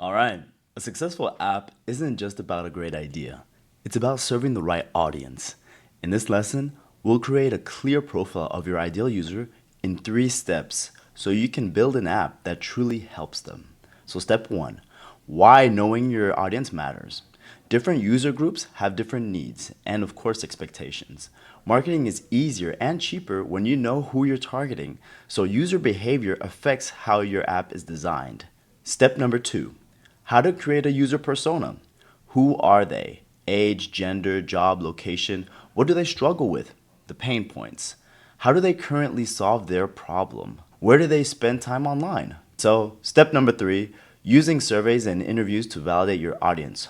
Alright, a successful app isn't just about a great idea. It's about serving the right audience. In this lesson, we'll create a clear profile of your ideal user in 3 steps so you can build an app that truly helps them. So step 1, why knowing your audience matters. Different user groups have different needs and of course expectations. Marketing is easier and cheaper when you know who you're targeting, so user behavior affects how your app is designed. Step number 2, how to create a user persona. Who are they? Age, gender, job, location. What do they struggle with? The pain points. How do they currently solve their problem? Where do they spend time online? So, step number 3, using surveys and interviews to validate your audience.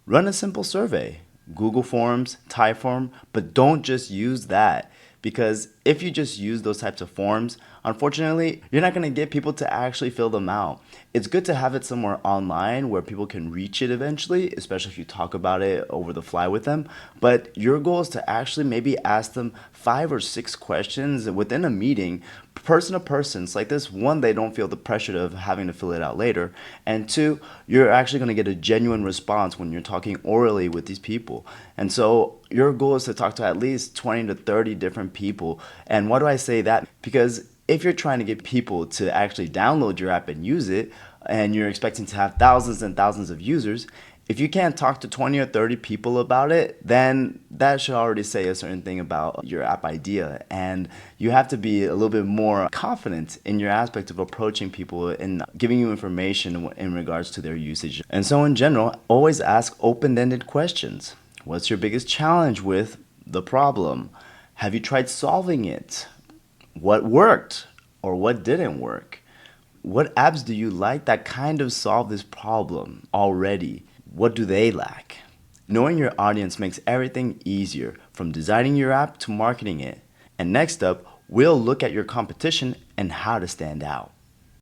Run a simple survey, Google Forms, Typeform, but don't just use that. Because if you just use those types of forms, unfortunately, you're not going to get people to actually fill them out. It's good to have it somewhere online where people can reach it eventually, especially if you talk about it over the fly with them. But your goal is to actually maybe ask them 5 or 6 questions within a meeting, person to person. So like this, 1, they don't feel the pressure of having to fill it out later. And 2, you're actually going to get a genuine response when you're talking orally with these people. And so your goal is to talk to at least 20 to 30 different people. And why do I say that? Because if you're trying to get people to actually download your app and use it, and you're expecting to have thousands and thousands of users, if you can't talk to 20 or 30 people about it, then that should already say a certain thing about your app idea. And you have to be a little bit more confident in your aspect of approaching people and giving you information in regards to their usage. And so in general, always ask open-ended questions. What's your biggest challenge with the problem? Have you tried solving it? What worked or what didn't work? What apps do you like that kind of solve this problem already? What do they lack? Knowing your audience makes everything easier, from designing your app to marketing it. And next up, we'll look at your competition and how to stand out.